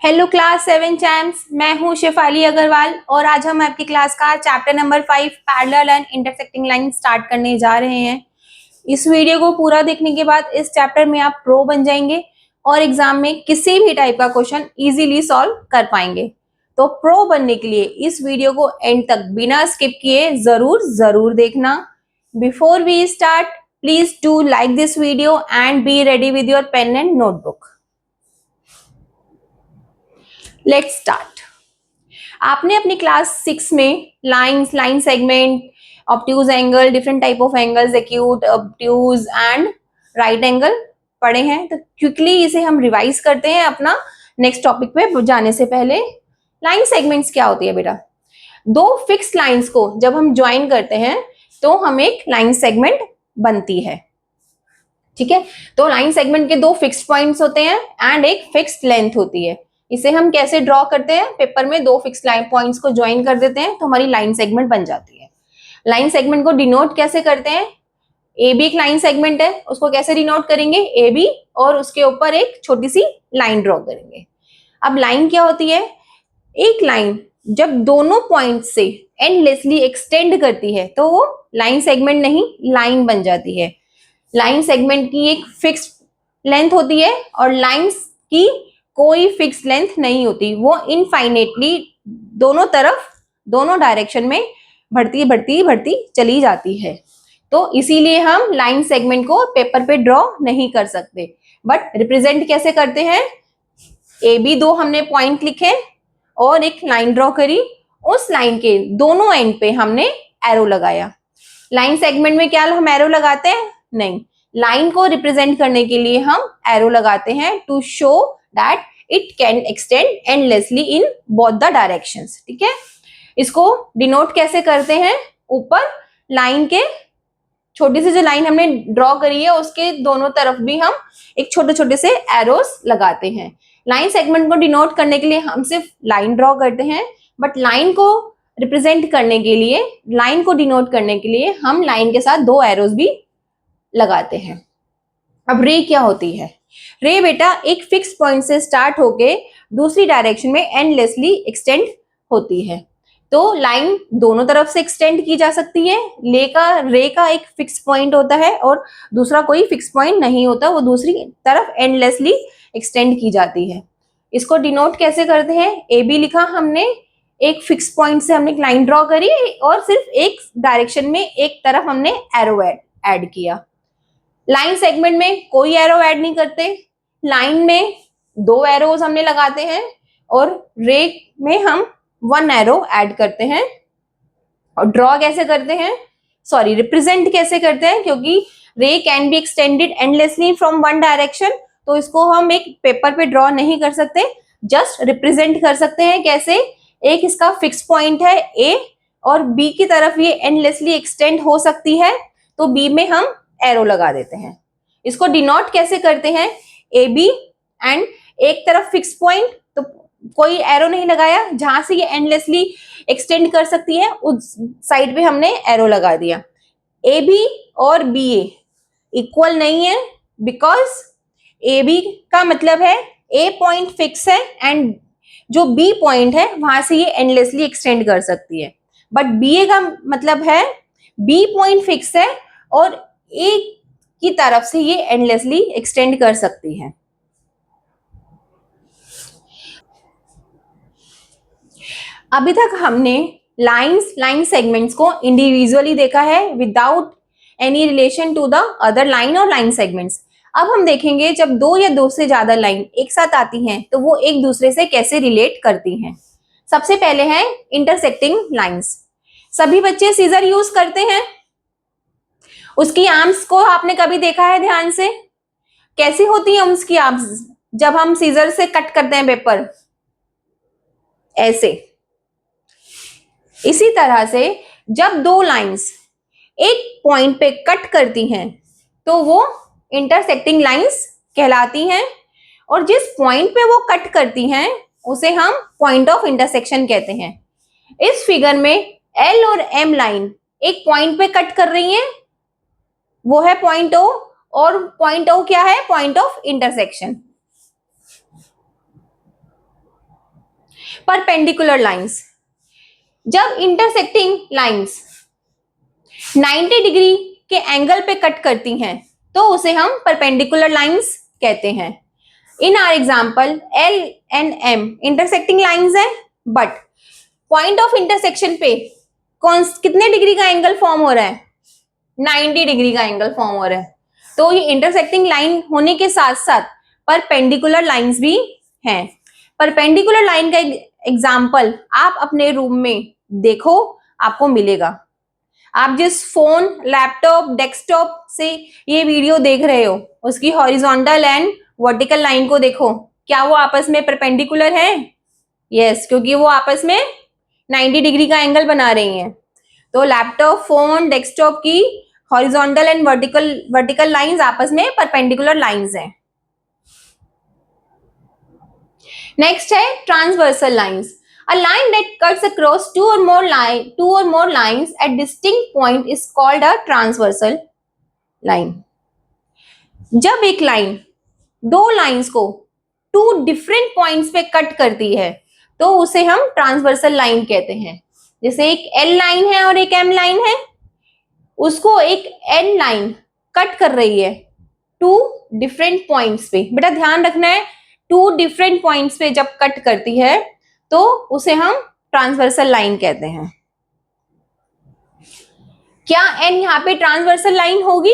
Hello class 7 champs, मैं हूँ शेफाली अग्रवाल और आज हम आपकी क्लास का chapter number 5 parallel and intersecting line start करने जा रहे हैं। इस वीडियो को पूरा देखने के बाद इस चैप्टर में आप प्रो बन जाएंगे और एग्जाम में किसी भी टाइप का क्वेश्चन इजीली सॉल्व कर पाएंगे। तो प्रो बनने के लिए इस वीडियो को एंड तक बिना स्किप किए जरूर देखना। Before we start, please do like this video and be ready with your pen and notebook. Let's start. आपने अपनी क्लास 6 में line segment, obtuse angle, different type of angles, acute, obtuse and right angle पढ़े हैं। तो quickly इसे हम revise करते हैं अपना नेक्स्ट टॉपिक पे जाने से पहले। लाइन सेगमेंट्स क्या होती है बेटा? दो फिक्स लाइंस को जब हम ज्वाइन करते हैं तो हम एक लाइन सेगमेंट बनती है। ठीक है, तो लाइन सेगमेंट के दो फिक्स्ड पॉइंट्स होते हैं एंड एक फिक्स्ड लेंथ होती है। इसे हम कैसे ड्रॉ करते हैं? पेपर में दो फिक्स लाइन पॉइंट्स को ज्वाइन कर देते हैं तो हमारी लाइन सेगमेंट बन जाती है। लाइन सेगमेंट को डिनोट कैसे करते हैं? ए बी एक लाइन सेगमेंट है, उसको कैसे डिनोट करेंगे? ए बी, और उसके ऊपर एक छोटी सी लाइन ड्रॉ करेंगे। अब लाइन क्या होती है? एक लाइन जब दोनों पॉइंट से एंडलेसली एक्सटेंड करती है तो वो लाइन सेगमेंट नहीं, लाइन बन जाती है। लाइन सेगमेंट की एक फिक्स लेंथ होती है और लाइंस की कोई फिक्स लेंथ नहीं होती, वो इनफाइनेटली दोनों तरफ, दोनों डायरेक्शन में बढ़ती चली जाती है। तो इसीलिए हम लाइन सेगमेंट को पेपर पे ड्रॉ नहीं कर सकते, बट रिप्रेजेंट कैसे करते हैं? ए बी दो हमने पॉइंट लिखे और एक लाइन ड्रॉ करी, उस लाइन के दोनों एंड पे हमने एरो लगाया। लाइन सेगमेंट में क्या हम एरो लगाते हैं? नहीं, लाइन को रिप्रेजेंट करने के लिए हम एरो लगाते हैं to show that it can extend endlessly in both the directions. ठीक है, इसको डिनोट कैसे करते हैं? ऊपर लाइन के छोटी सी जो लाइन हमने ड्रॉ करी है उसके दोनों तरफ भी हम एक छोटे छोटे से एरोस लगाते हैं। लाइन सेगमेंट को डिनोट करने के लिए हम सिर्फ लाइन ड्रॉ करते हैं, बट लाइन को रिप्रेजेंट करने के लिए, लाइन को डिनोट करने के लिए हम लाइन के साथ दो एरोस भी लगाते हैं। अब रे क्या होती है? रे बेटा एक फिक्स पॉइंट से स्टार्ट होके दूसरी डायरेक्शन में एंडलेसली एक्सटेंड होती है। तो लाइन दोनों तरफ से एक्सटेंड की जा सकती है। रे का एक फिक्स पॉइंट होता है और दूसरा कोई फिक्स पॉइंट नहीं होता, वो दूसरी तरफ एंडलेसली एक्सटेंड की जाती है। इसको डिनोट कैसे करते हैं? ए बी लिखा हमने, एक फिक्स पॉइंट से हमने एक लाइन ड्रॉ करी और सिर्फ एक डायरेक्शन में एक तरफ हमने एरो ऐड किया। लाइन सेगमेंट में कोई एरो ऐड नहीं करते, लाइन में दो एरोज हमने लगाते हैं और रे में हम वन एरो ऐड करते हैं। और ड्रॉ कैसे करते हैं, सॉरी रिप्रेजेंट कैसे करते हैं? क्योंकि रे can be extended endlessly from one direction, तो इसको हम एक पेपर पे ड्रॉ नहीं कर सकते, जस्ट रिप्रेजेंट कर सकते हैं। कैसे? एक इसका फिक्स पॉइंट है ए और बी की तरफ ये एंडलेसली एक्सटेंड हो सकती है, तो बी में हम एरो लगा देते हैं। इसको डिनोट कैसे करते हैं? ए बी एंड एक तरफ फिक्स पॉइंट, तो कोई एरो नहीं लगाया, जहां से ये एंडलेसली एक्सटेंड कर सकती है उस साइड पे हमने एरो लगा दिया। ए बी और बी ए इक्वल नहीं है, बिकॉज ए बी का मतलब है ए पॉइंट फिक्स है एंड जो बी पॉइंट है वहां से ये एंडलेसली एक्सटेंड कर सकती है, बट बी ए का मतलब है बी पॉइंट फिक्स है और ए की तरफ से ये एंडलेसली एक्सटेंड कर सकती है। अभी तक हमने लाइन सेगमेंट्स को इंडिविजुअली देखा है without any relation to the other line और लाइन सेगमेंट्स। अब हम देखेंगे जब दो या दो से ज्यादा लाइन एक साथ आती हैं तो वो एक दूसरे से कैसे रिलेट करती हैं। सबसे पहले है इंटरसेक्टिंग लाइंस। सभी बच्चे सीजर यूज करते हैं, उसकी आर्म्स को आपने कभी देखा है ध्यान से? कैसी होती है उसकी आर्म्स जब हम सीजर से कट करते हैं पेपर? ऐसे। इसी तरह से जब दो लाइंस एक पॉइंट पे कट करती हैं तो वो इंटरसेक्टिंग लाइंस कहलाती हैं, और जिस पॉइंट पे वो कट करती हैं उसे हम पॉइंट ऑफ इंटरसेक्शन कहते हैं। इस फिगर में एल और एम लाइन एक पॉइंट पे कट कर रही हैं, वो है पॉइंट ओ, और पॉइंट ओ क्या है? Point of intersection. Perpendicular lines, जब इंटरसेक्टिंग लाइंस 90 डिग्री के एंगल पे कट करती हैं तो उसे हम परपेंडिकुलर लाइंस कहते हैं। In our example L and M intersecting lines है, बट पॉइंट ऑफ इंटरसेक्शन पे कितने डिग्री का एंगल फॉर्म हो रहा है? 90 डिग्री का एंगल फॉर्म हो रहा है। तो ये इंटरसेक्टिंग लाइन होने के साथ साथ परपेंडिकुलर लाइंस भी हैं। परपेंडिकुलर लाइन का एग्जाम्पल आप अपने रूम में देखो, आपको मिलेगा। आप जिस फोन, लैपटॉप, डेस्कटॉप से ये वीडियो देख रहे हो उसकी हॉरिजॉन्टल एंड वर्टिकल लाइन को देखो, क्या वो आपस में परपेंडिकुलर है? यस, क्योंकि वो आपस में 90 डिग्री का एंगल बना रही हैं। तो लैपटॉप, फोन, डेस्कटॉप की हॉरिजॉन्टल एंड वर्टिकल लाइंस आपस में परपेंडिकुलर लाइंस हैं। नेक्स्ट है transversal lines. A line that cuts across two or more lines at distinct point is called a transversal line. जब एक लाइन दो लाइंस को to different points पे cut करती है तो उसे हम ट्रांसवर्सल लाइन कहते हैं। जैसे एक एल लाइन है और एक एम लाइन है, उसको एक एन लाइन कट कर रही है टू डिफरेंट पॉइंट्स पे। बेटा ध्यान रखना है, टू डिफरेंट पॉइंट्स पे जब कट करती है तो उसे हम ट्रांसवर्सल लाइन कहते हैं। क्या एन यहाँ पे ट्रांसवर्सल लाइन होगी?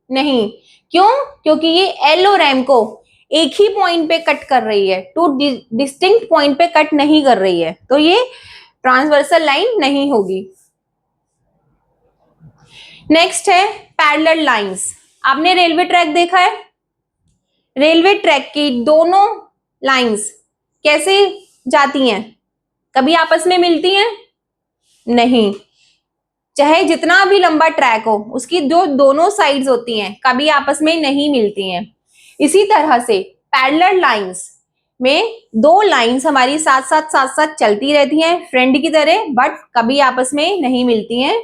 नहीं। क्यों? क्योंकि ये एल और एम को एक ही पॉइंट पे कट कर रही है, टू डिस्टिंक्ट पॉइंट पे कट नहीं कर रही है, तो ये ट्रांसवर्सल लाइन नहीं होगी। नेक्स्ट है पैरेलल लाइंस। आपने रेलवे ट्रैक देखा है? रेलवे ट्रैक की दोनों लाइंस कैसे जाती हैं? कभी आपस में मिलती हैं? नहीं। चाहे जितना भी लंबा ट्रैक हो, उसकी जो दोनों साइड्स होती हैं कभी आपस में नहीं मिलती हैं। इसी तरह से पैरेलल लाइंस में दो लाइंस हमारी साथ साथ चलती रहती हैं फ्रेंड की तरह, बट कभी आपस में नहीं मिलती हैं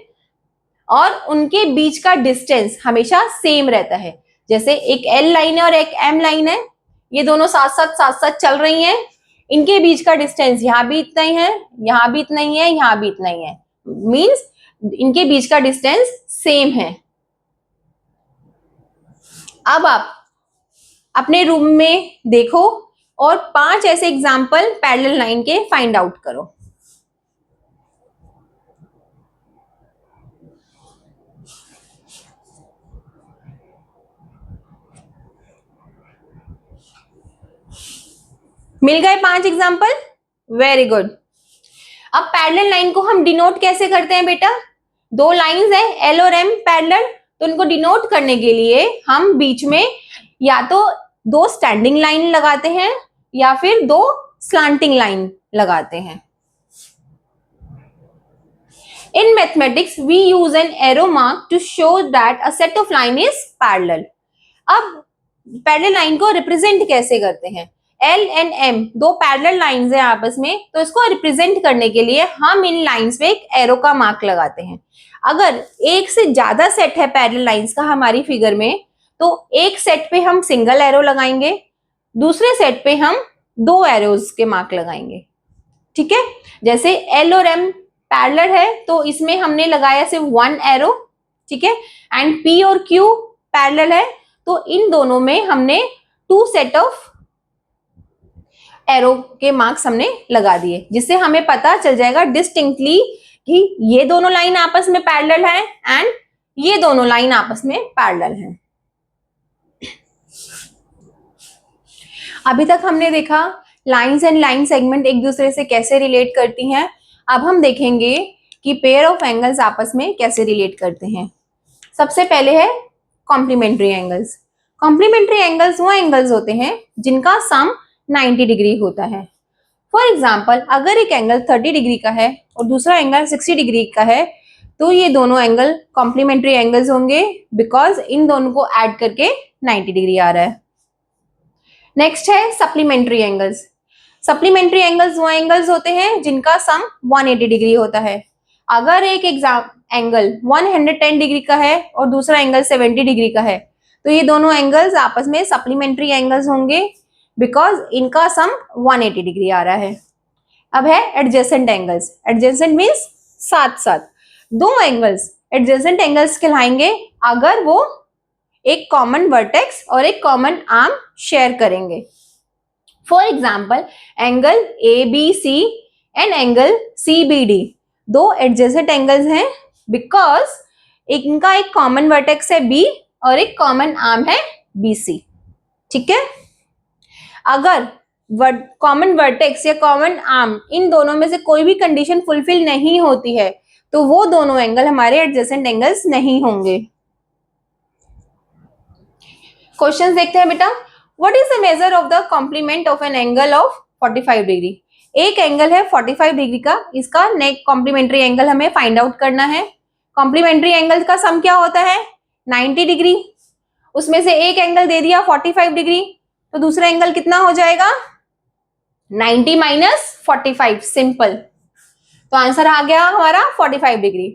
और उनके बीच का डिस्टेंस हमेशा सेम रहता है। जैसे एक एल लाइन है और एक एम लाइन है, ये दोनों साथ साथ चल रही हैं, इनके बीच का डिस्टेंस यहाँ भी इतना ही है, यहाँ भी इतना ही है, यहाँ भी इतना ही है, मीन्स इनके बीच का डिस्टेंस सेम है। अब आप अपने रूम में देखो और 5 ऐसे एग्जाम्पल पैरेलल लाइन के फाइंड आउट करो। मिल गए 5 एग्जाम्पल? Very good. अब पैरेलल लाइन को हम डिनोट कैसे करते हैं बेटा? दो लाइंस है एल और एम पैरेलल, तो उनको डिनोट करने के लिए हम बीच में या तो दो स्टैंडिंग लाइन लगाते हैं या फिर दो स्लांटिंग लाइन लगाते हैं। In mathematics, we use an arrow mark to show that a set of line is parallel. अब पैरेलल लाइन को रिप्रेजेंट कैसे करते हैं? एल एंड एम दो पैरेलल लाइंस हैं आपस में, तो इसको रिप्रेजेंट करने के लिए हम इन लाइंस पे एक एरो का मार्क लगाते हैं। अगर एक से ज्यादा सेट है पैरेलल लाइंस का हमारी फिगर में, तो एक सेट पे हम सिंगल एरो लगाएंगे, दूसरे सेट पे हम दो एरोज के मार्क लगाएंगे। ठीक है, जैसे एल और एम पैरेलल है तो इसमें हमने लगाया सिर्फ 1 एरो, ठीक है, एंड पी और क्यू पैरेलल है तो इन दोनों में हमने 2 सेट ऑफ एरो के मार्क्स हमने लगा दिए, जिससे हमें पता चल जाएगा डिस्टिंक्टली कि ये दोनों लाइन आपस में पैरेलल है एंड ये दोनों लाइन आपस में पैरेलल हैं। अभी तक हमने देखा लाइंस एंड लाइन सेगमेंट एक दूसरे से कैसे रिलेट करती हैं। अब हम देखेंगे कि पेयर ऑफ एंगल्स आपस में कैसे रिलेट करते हैं। सबसे पहले है कॉम्प्लीमेंट्री एंगल्स। कॉम्प्लीमेंट्री एंगल्स वो एंगल्स होते हैं जिनका सम 90 डिग्री होता है। फॉर एग्जाम्पल, अगर एक एंगल 30 डिग्री का है और दूसरा एंगल 60 डिग्री का है तो ये दोनों एंगल कॉम्प्लीमेंट्री एंगल्स होंगे, बिकॉज इन दोनों को ऐड करके 90 डिग्री आ रहा है। नेक्स्ट है सप्लीमेंट्री एंगल्स। सप्लीमेंट्री एंगल्स वो एंगल्स होते हैं जिनका सम 180 डिग्री होता है। अगर एक एंगल 110 डिग्री का है और दूसरा एंगल 70 डिग्री का है तो ये दोनों एंगल्स आपस में सप्लीमेंट्री एंगल्स होंगे, बिकॉज इनका सम 180 डिग्री आ रहा है। अब है एडजेसेंट एंगल्स। एडजेसेंट मीन्स साथ साथ। दो एंगल्स एडजेसेंट एंगल्स कहलाएंगे अगर वो एक कॉमन वर्टेक्स और एक कॉमन आर्म शेयर करेंगे। For example angle A B C and angle C B D दो एडजेसेंट एंगल्स हैं बिकॉज इनका एक कॉमन वर्टेक्स है बी और एक कॉमन आर्म है बी सी। ठीक है, अगर कॉमन वर्टेक्स या कॉमन आर्म इन दोनों में से कोई भी कंडीशन फुलफिल नहीं होती है तो वो दोनों एंगल हमारे एडजेसेंट एंगल्स नहीं होंगे। क्वेश्चंस देखते हैं बेटा। What is the measure of the complement of an angle of 45 degree. एक एंगल है 45 डिग्री का, इसका नेक कॉम्प्लीमेंट्री एंगल हमें फाइंड आउट करना है। कॉम्प्लीमेंट्री एंगल का सम क्या होता है 90 डिग्री। उसमें से एक एंगल दे दिया 45 डिग्री तो दूसरा एंगल कितना हो जाएगा 90 माइनस 45, सिंपल। तो आंसर आ गया हमारा 45 डिग्री।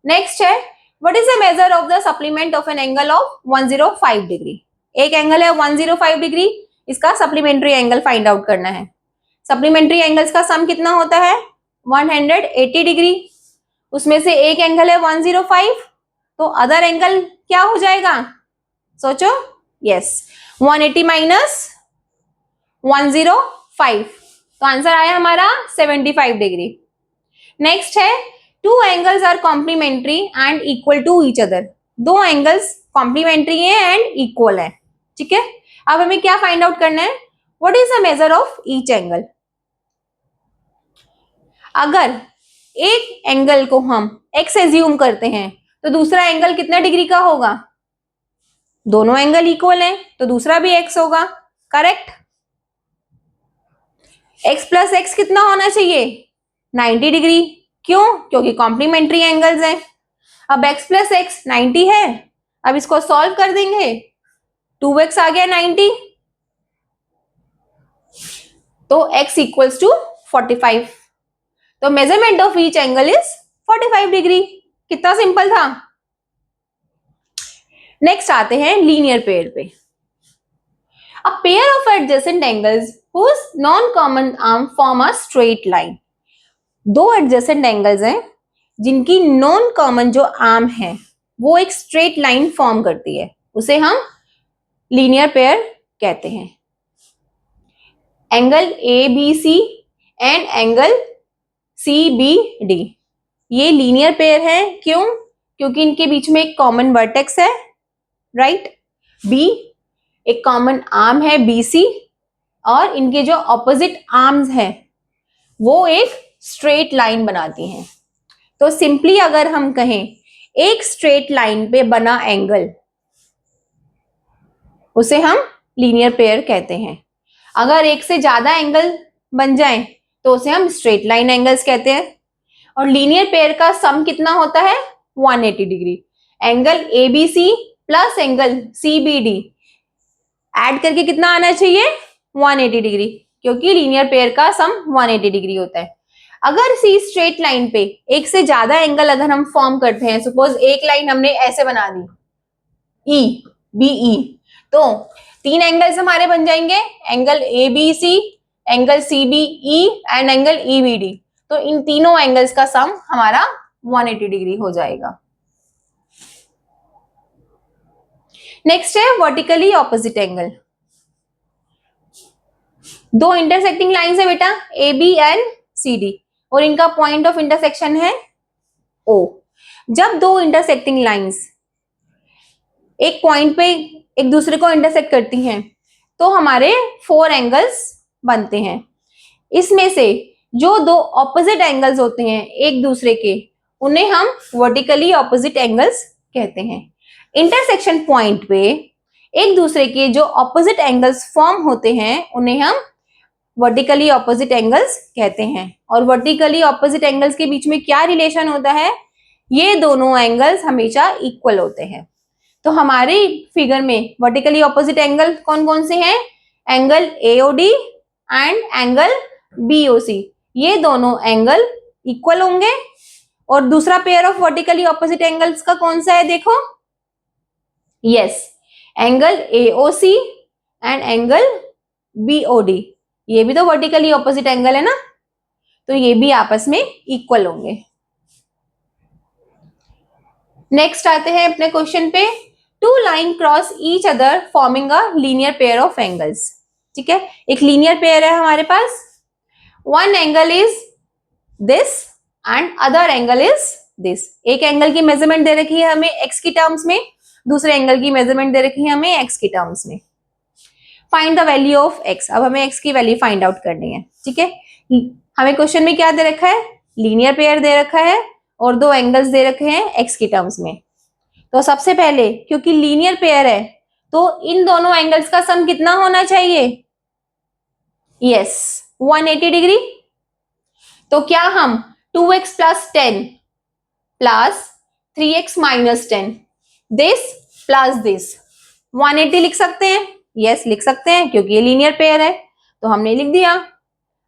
नेक्स्ट है what is the measure of the supplement of an angle of 105 degree. एक एंगल है 105 डिग्री, इसका सप्लीमेंट्री एंगल फाइंड आउट करना है। सप्लीमेंट्री एंगल्स का सम कितना होता है 180 डिग्री। उसमें से एक एंगल है 105 तो अदर एंगल क्या हो जाएगा सोचो। यस 180 माइनस 105 तो आंसर आया हमारा 75 डिग्री। नेक्स्ट है two angles are complementary and equal to each other. दो एंगल्स कॉम्प्लीमेंट्री है एंड इक्वल है। ठीक है, अब हमें क्या फाइंड आउट करना है what is the measure of each angle. अगर एक एंगल को हम x एज्यूम करते हैं तो दूसरा एंगल कितना डिग्री का होगा, दोनों एंगल इक्वल हैं तो दूसरा भी x होगा। करेक्ट, x प्लस x कितना होना चाहिए 90 डिग्री। क्यों, क्योंकि कॉम्प्लीमेंट्री एंगल्स हैं। अब x प्लस x 90 है, अब इसको सॉल्व कर देंगे 2x आ गया 90 तो x इक्वल्स टू 45। तो measurement of each angle is 45 degree. कितना सिंपल था। नेक्स्ट आते हैं लीनियर पेयर पे। A pair of adjacent angles whose non-common arm form a straight line। दो एडजेसेंट एंगल्स हैं जिनकी नॉन कॉमन जो आर्म है वो एक स्ट्रेट लाइन फॉर्म करती है, उसे हम लीनियर पेयर कहते हैं। Angle A B C and angle C B D ये लीनियर पेयर है। क्यों, क्योंकि इनके बीच में एक कॉमन वर्टेक्स है राइट, बी एक कॉमन आर्म है बी सी और इनके जो ऑपोजिट आर्म्स हैं वो एक स्ट्रेट लाइन बनाती हैं। तो सिंपली अगर हम कहें एक स्ट्रेट लाइन पे बना एंगल उसे हम लीनियर पेयर कहते हैं। अगर एक से ज्यादा एंगल बन जाए तो उसे हम स्ट्रेट लाइन एंगल्स कहते हैं। और लीनियर पेयर का सम कितना होता है 180 degree. Angle A B C plus angle C B D add करके कितना आना चाहिए 180 डिग्री, क्योंकि लीनियर पेयर का सम 180 डिग्री होता है। अगर सी स्ट्रेट लाइन पे एक से ज्यादा एंगल अगर हम फॉर्म करते हैं, सपोज एक लाइन हमने ऐसे बना दी ई बी ई तो तीन एंगल्स हमारे बन जाएंगे, angle A B C, angle C B E and angle E B D. तो इन तीनों एंगल्स का सम हमारा 180 डिग्री हो जाएगा। नेक्स्ट है वर्टिकली ऑपोजिट एंगल। दो इंटरसेक्टिंग लाइंस है बेटा A B and C D और इनका पॉइंट ऑफ इंटरसेक्शन है O। जब दो इंटरसेक्टिंग लाइंस एक पॉइंट पे एक दूसरे को इंटरसेक्ट करती हैं तो हमारे 4 एंगल्स बनते हैं। इसमें से जो दो ऑपोजिट एंगल्स होते हैं एक दूसरे के उन्हें हम वर्टिकली ऑपोजिट एंगल्स कहते हैं। इंटरसेक्शन पॉइंट पे एक दूसरे के जो ऑपोजिट एंगल्स फॉर्म होते हैं उन्हें हम वर्टिकली ऑपोजिट एंगल्स कहते हैं। और वर्टिकली ऑपोजिट एंगल्स के बीच में क्या रिलेशन होता है, ये दोनों एंगल्स हमेशा इक्वल होते हैं। तो हमारे फिगर में वर्टिकली ऑपोजिट एंगल कौन कौन से हैं, angle AOD and angle BOC, ये दोनों एंगल इक्वल होंगे। और दूसरा pair of vertically opposite angles का कौन सा है देखो, yes angle AOC and angle BOD, ये भी तो वर्टिकली ऑपोजिट एंगल है ना। तो ये भी आपस में इक्वल होंगे। नेक्स्ट आते हैं अपने क्वेश्चन पे, two line cross each other forming a linear pair of angles. ठीक है, एक लीनियर पेयर है हमारे पास, one angle is this and other angle is this. एक एंगल की मेजरमेंट दे रखी है हमें एक्स की टर्म्स में, दूसरे एंगल की मेजरमेंट दे रखी है हमें एक्स की टर्म्स में। Find the value of x, अब हमें एक्स की वैल्यू फाइंड आउट करनी है। ठीक है, हमें क्वेश्चन में क्या दे रखा है, लीनियर पेयर दे रखा है और दो एंगल्स दे रखे हैं एक्स की टर्म्स में। तो सबसे पहले क्योंकि लीनियर पेयर है तो इन दोनों एंगल्स का सम कितना होना चाहिए, यस 180 डिग्री। तो क्या हम 2x plus 10 plus 3x minus 10 this plus this 180 लिख सकते हैं, यस लिख सकते हैं क्योंकि ये लीनियर पेयर है, तो हमने लिख दिया।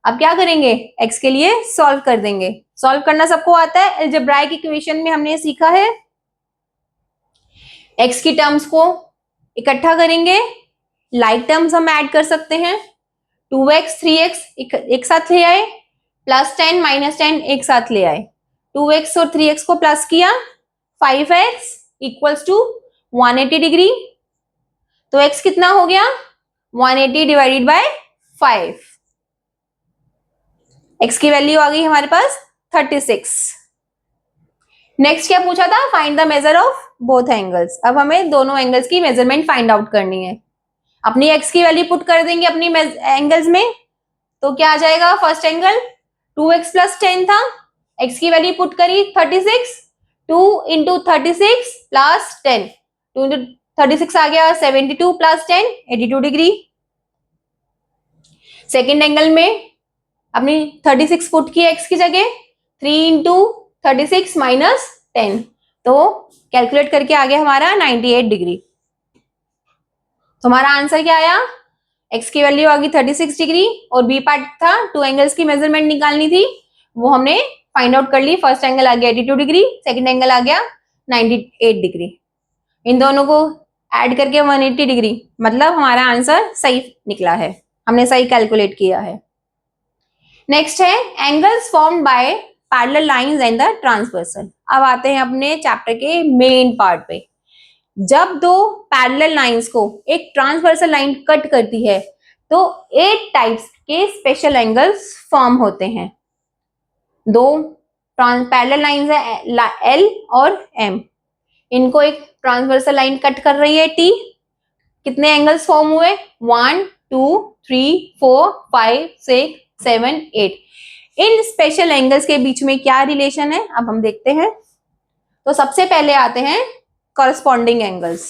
अब क्या करेंगे, x के लिए सॉल्व कर देंगे। सॉल्व करना सबको आता है, अलजेब्राइक इक्वेशन में हमने सीखा है, x की टर्म्स को इकट्ठा करेंगे, लाइक टर्म्स हम ऐड कर सकते हैं, 2x 3x एक साथ ले आए, प्लस 10 माइनस 10 एक साथ ले आए, 2x और 3x को प्लस किया, 5x इक्वल्स टू 180 डिग्री। तो x कितना हो गया, 180 डिवाइडेड बाय 5, x की वैल्यू आ गई हमारे पास 36। नेक्स्ट क्या पूछा था, find the measure of both angles. अब हमें दोनों एंगल्स की मेजरमेंट फाइंड आउट करनी है। अपनी x की वैल्यू पुट कर देंगे अपनी एंगल्स में, तो क्या आ जाएगा, फर्स्ट एंगल 2x प्लस 10 था, x की वैल्यू पुट करी 36, 2 इंटू 36 प्लस 10, 2 इंटू 36 आ गया 72 प्लस 10 82 डिग्री। सेकेंड एंगल में अपनी 36 पुट की x की जगह, 3 इंटू 36 माइनस 10, तो कैलकुलेट करके आ गया हमारा 98 डिग्री। तो हमारा आंसर क्या आया, x की वैल्यू आ गई 36 डिग्री और बी पार्ट था टू एंगल्स की मेजरमेंट निकालनी थी, वो हमने फाइंड आउट कर ली। फर्स्ट एंगल आ गया 82 डिग्री, सेकंड एंगल आ गया 98 डिग्री, इन दोनों को ऐड करके 180 डिग्री, मतलब हमारा आंसर सही निकला है, हमने सही कैलकुलेट किया है। नेक्स्ट है angles formed by parallel lines and the transversal. अब आते हैं अपने चैप्टर के मेन पार्ट पे। जब दो पैरेलल लाइंस को एक ट्रांसवर्सल लाइन कट करती है तो 8 टाइप्स के स्पेशल एंगल्स फॉर्म होते हैं। दो पैरेलल लाइंस है L और M, इनको एक ट्रांसवर्सल लाइन कट कर रही है T, कितने एंगल्स फॉर्म हुए, 1 2 3 4 5 6 7 8। इन स्पेशल एंगल्स के बीच में क्या रिलेशन है, अब हम देखते हैं। तो सबसे पहले आते हैं corresponding angles.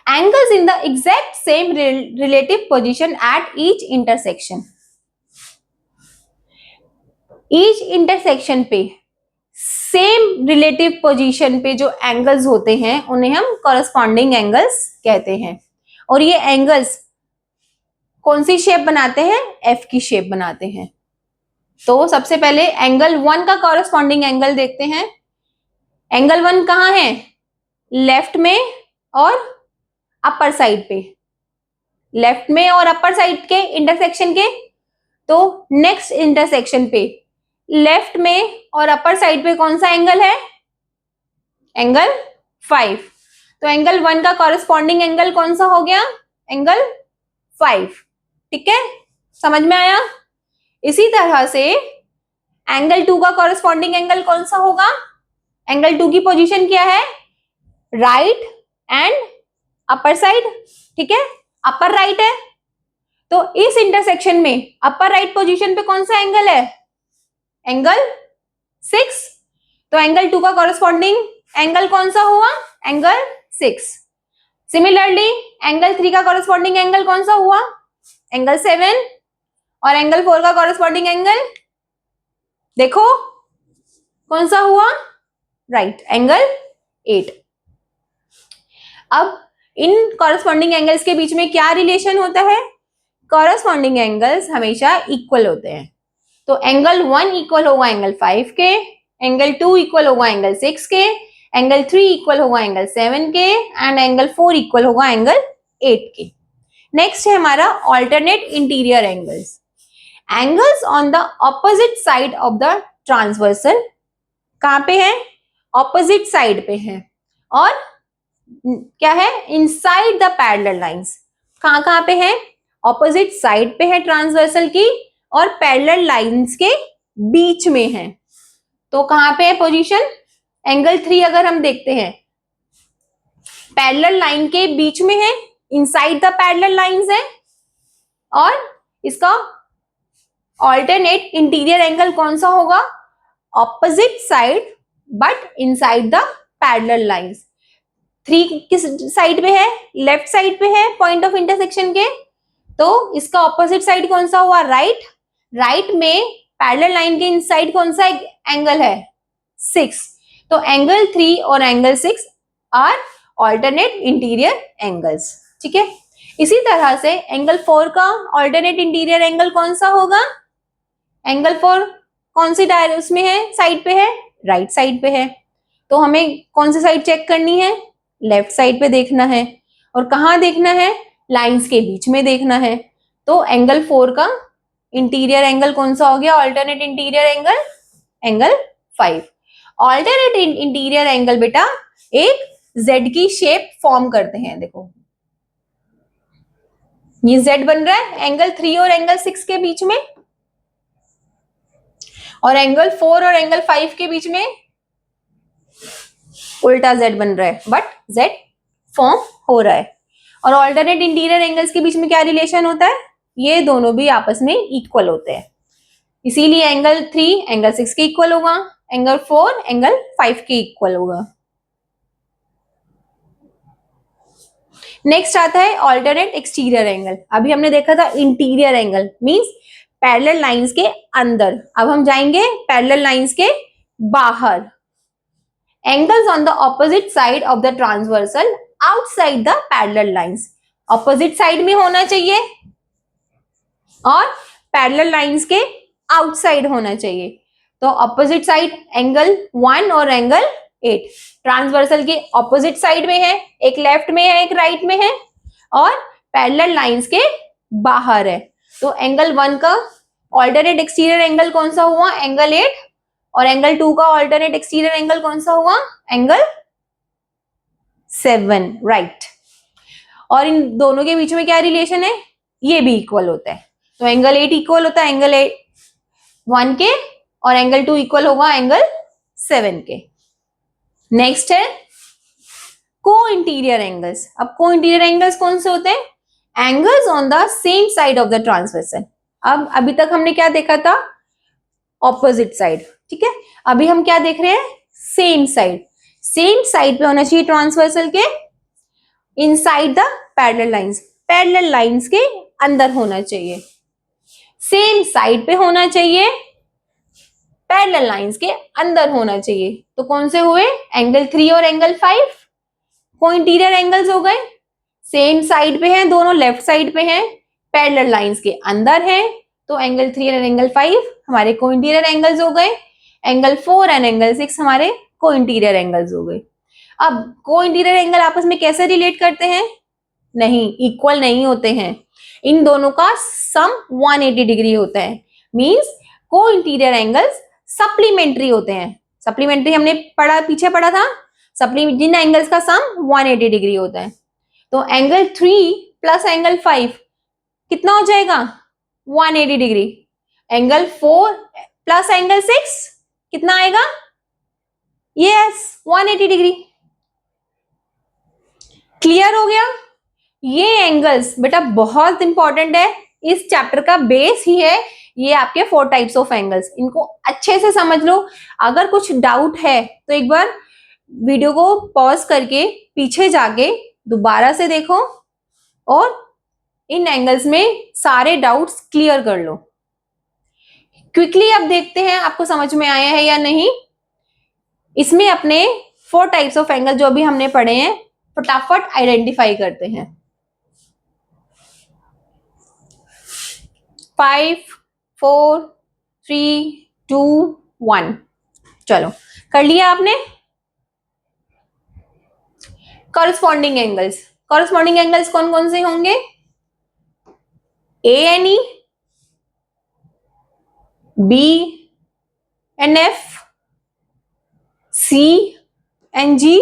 Angles in the exact same relative position at each intersection. Each intersection पे सेम रिलेटिव पोजीशन पे जो एंगल्स होते हैं उन्हें हम corresponding angles कहते हैं। और ये एंगल्स कौन सी शेप बनाते हैं, F की शेप बनाते हैं। तो सबसे पहले एंगल 1 का corresponding एंगल देखते हैं। एंगल 1 कहाँ है, लेफ्ट में और अपर साइड पे, लेफ्ट में और अपर साइड के इंटरसेक्शन के। तो नेक्स्ट इंटरसेक्शन पे लेफ्ट में और अपर साइड पे कौन सा एंगल है, एंगल 5। तो एंगल 1 का कॉरेस्पॉन्डिंग एंगल कौन सा हो गया, एंगल 5। ठीक है, समझ में आया। इसी तरह से एंगल 2 का कॉरेस्पॉन्डिंग एंगल कौन सा होगा, एंगल 2 की पोजीशन क्या है, राइट एंड अपर साइड। ठीक है, अपर राइट है, तो इस इंटरसेक्शन में अपर राइट पोजीशन पे कौन सा एंगल है, एंगल 6। तो एंगल 2 का कॉरेस्पॉन्डिंग एंगल कौन सा हुआ, एंगल 6। सिमिलरली एंगल 3 का कॉरेस्पॉन्डिंग एंगल कौन सा हुआ, एंगल 7। और एंगल 4 का कॉरेस्पॉन्डिंग एंगल देखो कौन सा हुआ, राइट, एंगल 8। अब इन कॉरेस्पॉन्डिंग एंगल्स के बीच में क्या रिलेशन होता है, कॉरेस्पॉन्डिंग एंगल्स हमेशा इक्वल होते हैं। तो एंगल 1 इक्वल होगा एंगल 5 के, एंगल 2 इक्वल होगा एंगल 6 के, एंगल 3 इक्वल होगा एंगल 7 के एंड एंगल 4 इक्वल होगा एंगल 8 के। नेक्स्ट है हमारा alternate interior angles. Angles on the opposite side of the transversal कहाँ पे है, ऑपोजिट साइड पे है, और क्या है, इनसाइड द पैरेलल लाइंस, कहाँ कहाँ पे है, ऑपोजिट साइड पे है ट्रांसवर्सल की, और पैरेलल लाइंस के बीच में है। तो कहाँ पे है पोजीशन, एंगल 3 अगर हम देखते हैं पैरेलल लाइन के बीच में है, इनसाइड द पैरेलल लाइंस है, और इसका ऑल्टरनेट इंटीरियर एंगल कौन सा होगा, opposite side but inside the parallel lines. 3 किस साइड पे है, लेफ्ट साइड पे है पॉइंट ऑफ इंटरसेक्शन के, तो इसका ऑपोजिट साइड कौन सा हुआ, राइट। राइट में पैरेलल लाइन के इनसाइड कौन सा एंगल है, 6। तो एंगल 3 और angle 6 are alternate interior angles, ठीक है। इसी तरह से एंगल 4 का ऑल्टरनेट इंटीरियर एंगल कौन सा होगा, एंगल 4 कौन सी डायरेक्शन उसमें है, साइड पे है, राइट साइड पे है। तो हमें कौन सी साइड चेक करनी है, लेफ्ट साइड पे देखना है, और कहाँ देखना है, लाइंस के बीच में देखना है। तो एंगल 4 का इंटीरियर एंगल कौन सा हो गया, alternate interior angle, angle 5। Alternate interior angle बेटा एक जेड की शेप फॉर्म करते हैं, देखो ये जेड बन रहा है एंगल 3 और एंगल 6 के बीच में, और एंगल 4 और एंगल 5 के बीच में उल्टा जेड बन रहा है, बट जेड फॉर्म हो रहा है। और ऑल्टरनेट इंटीरियर एंगल्स के बीच में क्या रिलेशन होता है, ये दोनों भी आपस में इक्वल होते हैं, इसीलिए एंगल 3 एंगल 6 के इक्वल होगा, एंगल 4 एंगल 5 के इक्वल होगा। नेक्स्ट आता है ऑल्टरनेट एक्सटीरियर एंगल। अभी हमने देखा था interior angle means parallel lines के अंदर, अब हम जाएंगे पैरेलल लाइंस के बाहर। Angles on the opposite side of the transversal outside the parallel lines, opposite side में होना चाहिए और पैरेलल लाइंस के आउटसाइड होना चाहिए। तो ऑपोजिट साइड एंगल 1 और एंगल 8 ट्रांसवर्सल के ऑपोजिट साइड में है, एक लेफ्ट में है एक राइट में है, और पैरेलल लाइंस के बाहर है। तो एंगल 1 का ऑल्टरनेट एक्सटीरियर एंगल कौन सा हुआ, एंगल 8, और एंगल 2 का ऑल्टरनेट एक्सटीरियर एंगल कौन सा हुआ, एंगल 7, राइट। और इन दोनों के बीच में क्या रिलेशन है, ये भी इक्वल होता है। तो एंगल 8 इक्वल होता है एंगल 1 के, और एंगल 2 इक्वल होगा एंगल 7 के। नेक्स्ट है को इंटीरियर एंगल्स। अब को इंटीरियर एंगल्स कौन से होते हैं, angles on the same side of the transversal. अब अभी तक हमने क्या देखा था, ऑपोजिट साइड, ठीक है। अभी हम क्या देख रहे हैं, सेम साइड। सेम साइड पे होना चाहिए ट्रांसवर्सल के, inside the parallel lines, parallel lines के अंदर होना चाहिए, सेम साइड पे होना चाहिए, पैरेलल लाइंस के अंदर होना चाहिए। तो कौन से हुए, एंगल 3 और एंगल 5 को इंटीरियर एंगल्स हो गए, सेम साइड पे हैं दोनों, लेफ्ट साइड पे हैं, पैरेलल लाइंस के अंदर हैं। तो एंगल 3 और एंगल 5 हमारे को इंटीरियर एंगल्स हो गए, एंगल 4 एंड एंगल 6 हमारे को इंटीरियर एंगल्स हो गए। अब को इंटीरियर एंगल आपस में कैसे रिलेट करते हैं, नहीं, इक्वल नहीं होते हैं, इन दोनों का सम 180 डिग्री होता है, मींस को इंटीरियर एंगल्स सप्लीमेंट्री होते हैं। सप्लीमेंट्री हमने पढ़ा, पीछे पढ़ा था, जिन एंगल्स का सम 180 डिग्री होता है। तो एंगल 3 प्लस एंगल 5 कितना हो जाएगा, 180 डिग्री। एंगल 4 प्लस एंगल 6 कितना आएगा, यस 180 डिग्री। क्लियर हो गया। ये एंगल्स बेटा बहुत इंपॉर्टेंट है, इस चैप्टर का बेस ही है ये आपके 4 टाइप्स ऑफ एंगल्स, इनको अच्छे से समझ लो। अगर कुछ डाउट है तो एक बार वीडियो को पॉज करके पीछे जाके दोबारा से देखो और इन एंगल्स में सारे डाउट्स क्लियर कर लो। क्विकली अब देखते हैं आपको समझ में आया है या नहीं। इसमें अपने 4 टाइप्स ऑफ एंगल जो भी हमने पढ़े हैं फटाफट आइडेंटिफाई करते हैं। 5 4 3 2 1, चलो कर लिया आपने। कॉरस्पॉन्डिंग एंगल्स, कॉरस्पॉन्डिंग एंगल्स कौन कौन से होंगे, A and E, B and F, C and G,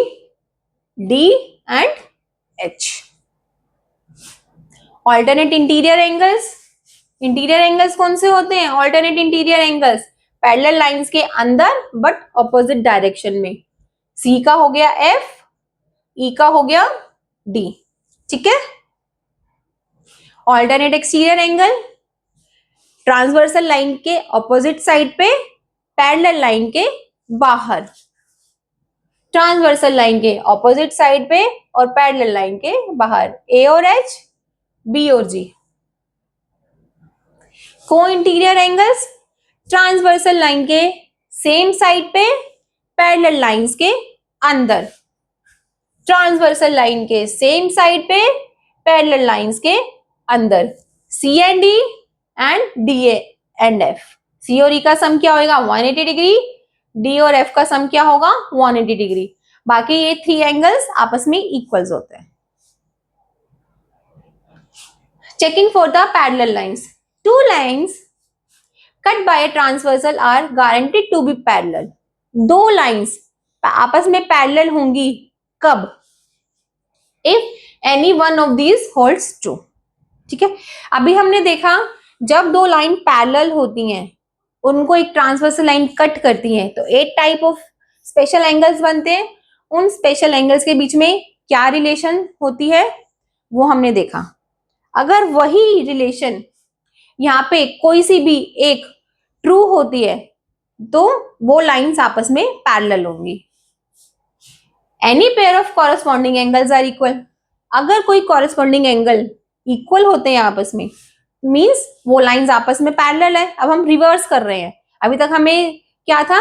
D and H. Alternate interior angles, interior angles कौन से होते हैं? Alternate interior angles parallel lines के अंदर बट ऑपोजिट डायरेक्शन में। सी का हो गया एफ, ई का हो गया डी, ठीक है। Alternate exterior angle transversal line के ऑपोजिट साइड पे, पैरेलल लाइन के बाहर। ट्रांसवर्सल लाइन के ऑपोजिट साइड पे और पैरेलल लाइन के बाहर, ए और एच, बी और जी। को इंटीरियर एंगल्स ट्रांसवर्सल लाइन के सेम साइड पे, पैरेलल लाइंस के अंदर। ट्रांसवर्सल लाइन के सेम साइड पे, पैरेलल लाइंस के अंदर। C and D and D and F. C और ई का सम क्या होगा? 180 डिग्री। डी और एफ का सम क्या होगा? 180 डिग्री। बाकी ये 3 एंगल्स आपस में इक्वल्स होते हैं। Checking for the parallel lines. 2 lines cut by transversal are guaranteed to be parallel. 2 lines आपस में पैरेलल होंगी कब? If any one of these holds true, ठीक है। अभी हमने देखा जब 2 लाइन पैरेलल होती हैं, उनको एक ट्रांसवर्सल लाइन कट करती है, तो 8 टाइप ऑफ स्पेशल एंगल्स बनते हैं। उन स्पेशल एंगल्स के बीच में क्या रिलेशन होती है वो हमने देखा। अगर वही रिलेशन यहाँ पे कोई सी भी एक ट्रू होती है तो वो लाइंस आपस में पैरेलल होंगी। Any pair of corresponding angles are equal. अगर कोई कॉरेस्पॉन्डिंग एंगल इक्वल होते हैं आपस में, मींस वो लाइंस आपस में पैरेलल है। अब हम रिवर्स कर रहे हैं। अभी तक हमें क्या था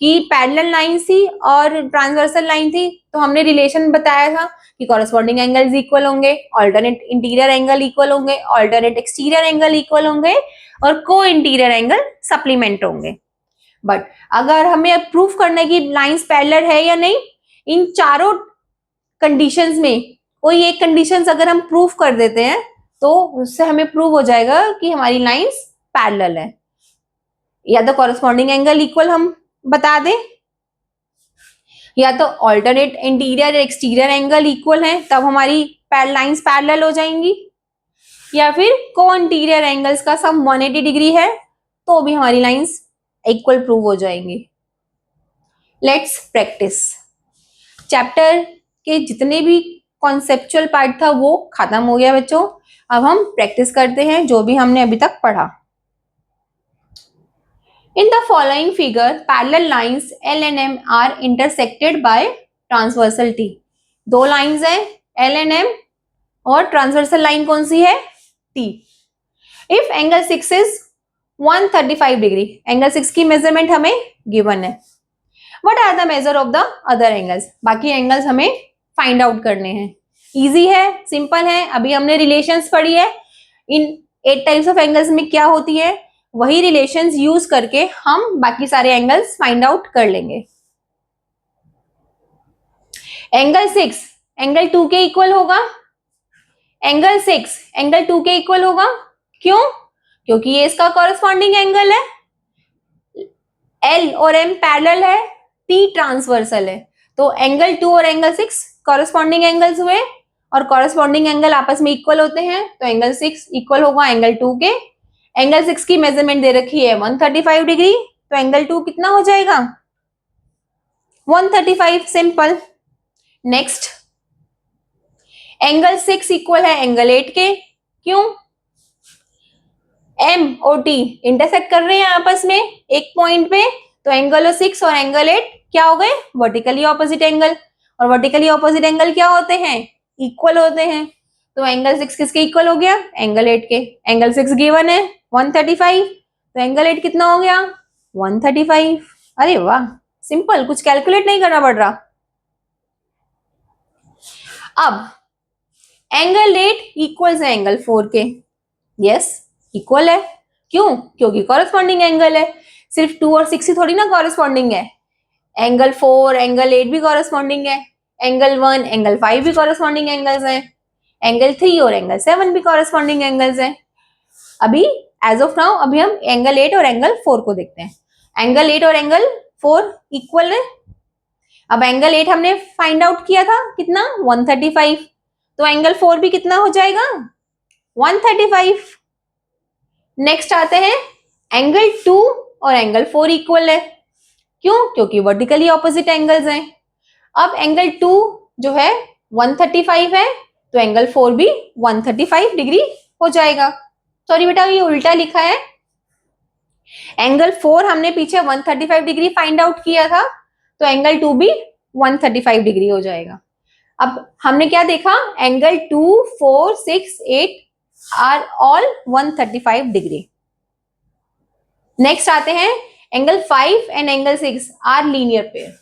कि पैरेलल लाइन थी और ट्रांसवर्सल लाइन थी, तो हमने रिलेशन बताया था कि कॉरेस्पॉन्डिंग एंगल्स इक्वल होंगे, ऑल्टरनेट इंटीरियर एंगल इक्वल होंगे, ऑल्टरनेट एक्सटीरियर एंगल इक्वल होंगे और को इंटीरियर एंगल सप्लीमेंट होंगे। बट अगर हमें प्रूफ करना कि लाइंस पैरेलल है या नहीं, इन चारों कंडीशंस में कोई एक कंडीशंस अगर हम प्रूफ कर देते हैं तो उससे हमें प्रूव हो जाएगा कि हमारी लाइंस पैरेलल है। या तो कॉरेस्पॉन्डिंग एंगल इक्वल हम बता दें, या तो alternate interior exterior angle equal है तब हमारी लाइंस पैरेलल हो जाएंगी, या फिर को इंटीरियर एंगल्स का सम 180 डिग्री है तो भी हमारी लाइंस इक्वल प्रूव हो जाएंगी। Let's practice. चैप्टर के जितने भी कॉन्सेप्चुअल पार्ट था वो खत्म हो गया बच्चों। अब हम प्रैक्टिस करते हैं जो भी हमने अभी तक पढ़ा। In the following figure, parallel lines L and M are intersected by transversal T. 2 lines है L and M और ट्रांसवर्सल लाइन कौन सी है? T. If angle 6 is 135 degree, angle 6 की मेजरमेंट हमें गिवन है। What are the measure of the other angles? बाकी angles हमें find out करने हैं। इजी है, सिंपल है। अभी हमने रिलेशंस पढ़ी है। इन 8 टाइप्स ऑफ एंगल्स में क्या होती है वही रिलेशंस यूज करके हम बाकी सारे एंगल्स फाइंड आउट कर लेंगे। एंगल 6 एंगल 2 के इक्वल होगा। एंगल 6 एंगल 2 के इक्वल होगा। क्यों? क्योंकि ये इसका कॉरेस्पॉन्डिंग एंगल है। L और M पैरेलल है, T ट्रांसवर्सल है, तो एंगल 2 और एंगल 6 कॉरेस्पॉन्डिंग एंगल्स हुए और कॉरेस्पॉन्डिंग एंगल आपस में इक्वल होते हैं, तो एंगल 6 इक्वल होगा एंगल 2 के। एंगल 6 की मेजरमेंट दे रखी है 135 डिग्री, तो एंगल 2 कितना हो जाएगा? 135। सिंपल। नेक्स्ट, एंगल 6 इक्वल है एंगल 8 के। क्यों? M और T इंटरसेक्ट कर रहे हैं आपस में एक पॉइंट पे, तो एंगल 6 और एंगल 8 क्या हो गए? Vertically opposite angle. और वर्टिकली ऑपोजिट एंगल क्या होते हैं? इक्वल होते हैं। तो एंगल 6 किसके इक्वल हो गया? एंगल 8 के। एंगल 6 गिवन है 135, तो एंगल 8 कितना हो गया? 135। अरे वाह, सिंपल, कुछ कैलकुलेट नहीं करना पड़ रहा। अब एंगल 8 इक्वल है एंगल 4 के। यस, इक्वल है। क्यों? क्योंकि कॉरेस्पॉन्डिंग एंगल है। सिर्फ 2 और 6 ही थोड़ी ना कॉरेस्पॉन्डिंग है। एंगल 4 एंगल 8 भी कॉरेस्पॉन्डिंग है। एंगल 1 एंगल 5 भी कॉरेस्पॉन्डिंग एंगल्स हैं। एंगल 3 और एंगल 7 भी कॉरेस्पॉन्डिंग एंगल्स हैं। अभी एज ऑफ नाउ अभी हम एंगल 8 और एंगल 4 को देखते हैं। एंगल 8 और एंगल 4 इक्वल है। अब एंगल 8 हमने फाइंड आउट किया था कितना 135, तो एंगल 4 भी कितना हो जाएगा 135। नेक्स्ट आते हैं एंगल 2 और एंगल 4 इक्वल है, क्यों? क्योंकि वर्टिकली ऑपोजिट एंगल्स हैं। अब एंगल 2 जो है 135 है, तो एंगल 4 भी 135 डिग्री हो जाएगा। सॉरी बेटा ये उल्टा लिखा है, एंगल 4 हमने पीछे 135 डिग्री फाइंड आउट किया था, तो एंगल 2 भी 135 डिग्री हो जाएगा। अब हमने क्या देखा, angle 2, 4, 6, 8 are all 135 degree. Next आते हैं angle 5 and angle 6 are linear pair.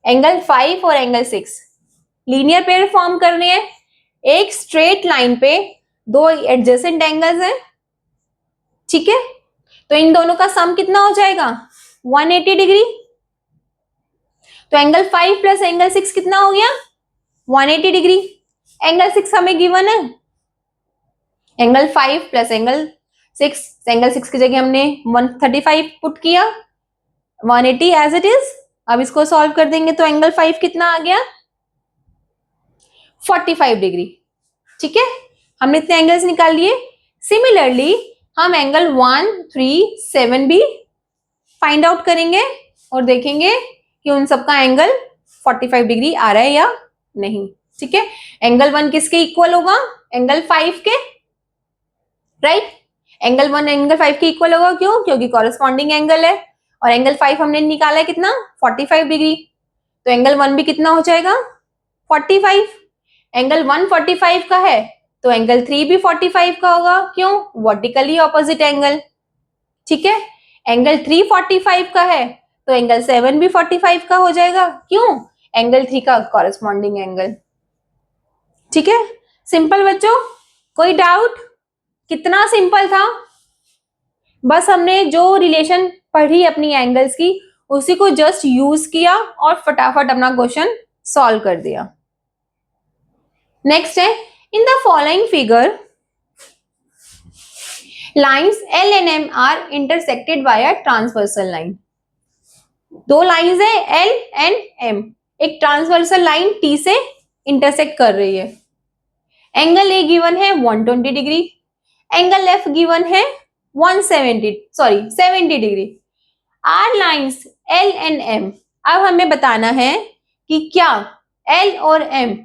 Angle 5 और एंगल 6 लीनियर पेयर फॉर्म करने हैं। एक स्ट्रेट लाइन पे दो एडजेसेंट एंगल्स हैं, ठीक है, तो इन दोनों का सम कितना हो जाएगा 180 डिग्री। तो एंगल 5 प्लस एंगल 6 कितना हो गया 180 डिग्री। एंगल 6 हमें गिवन है, एंगल 5 प्लस एंगल 6, एंगल 6 की जगह हमने 135 पुट किया, 180 एज इट इज। अब इसको सॉल्व कर देंगे तो एंगल 5 कितना आ गया 45 डिग्री, ठीक है। हमने इतने एंगल्स निकाल लिए। सिमिलरली हम एंगल 1, 3, 7 भी फाइंड आउट करेंगे और देखेंगे कि उन सबका एंगल 45 डिग्री आ रहा है या नहीं, ठीक है। एंगल 1 किसके इक्वल होगा एंगल 5 के, राइट। एंगल 1 एंगल 5 के इक्वल होगा, क्यों? क्योंकि कॉरेस्पॉन्डिंग एंगल है, और एंगल 5 हमने निकाला है कितना 45 डिग्री, तो एंगल 1 भी कितना हो जाएगा 45। एंगल 1 45 का है, तो एंगल 3 भी 45 का होगा, क्यों? वर्टिकली ऑपोजिट एंगल, ठीक है। एंगल 3 45 का है, तो एंगल 7 भी 45 का हो जाएगा, क्यों? एंगल 3 का कॉरेस्पॉन्डिंग एंगल, ठीक है। सिंपल बच्चों, कोई डाउट? कितना सिंपल था, बस हमने जो रिलेशन पढ़ी अपनी एंगल्स की उसी को जस्ट यूज किया और फटाफट अपना क्वेश्चन सॉल्व कर दिया। नेक्स्ट है, in the following figure lines L and M are intersected by a transversal line. दो लाइन्स है L and M, एक ट्रांसवर्सल लाइन T से इंटरसेक्ट कर रही है। एंगल A गिवन है 120 डिग्री, एंगल F गिवन है 70 degree. Are lines L and M, अब हमें बताना है कि क्या L और M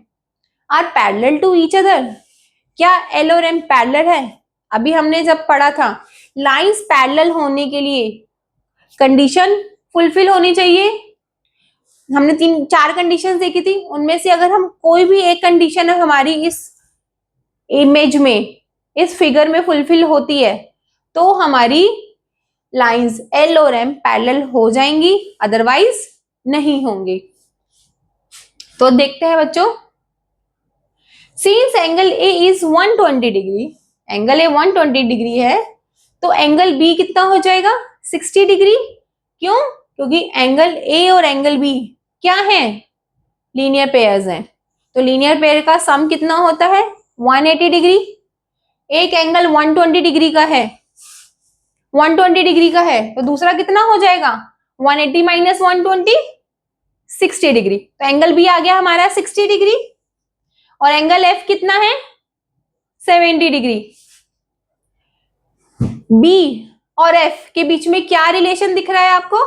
are parallel to each other. क्या L और M पैरेलल है? अभी हमने जब पढ़ा था लाइंस पैरेलल होने के लिए कंडीशन फुलफिल होनी चाहिए, हमने 3-4 कंडीशन देखी थी, उनमें से अगर हम कोई भी एक कंडीशन हमारी इस इमेज में इस फिगर में फुलफिल होती है तो हमारी लाइंस L और M पैरेलल हो जाएंगी, अदरवाइज नहीं होंगी। तो देखते हैं बच्चों, since angle A is 120 degree, angle A 120 degree है, तो एंगल B कितना हो जाएगा 60 डिग्री। क्यों? क्योंकि एंगल A और एंगल B क्या है लीनियर पेयर्स हैं, तो लीनियर पेयर का सम कितना होता है 180 डिग्री। एक एंगल 120 डिग्री का है, 120 डिग्री का है, तो दूसरा कितना हो जाएगा 180 माइनस 120 60 डिग्री। तो एंगल B आ गया हमारा 60 डिग्री, और एंगल F कितना है 70 डिग्री। B और F के बीच में क्या रिलेशन दिख रहा है आपको?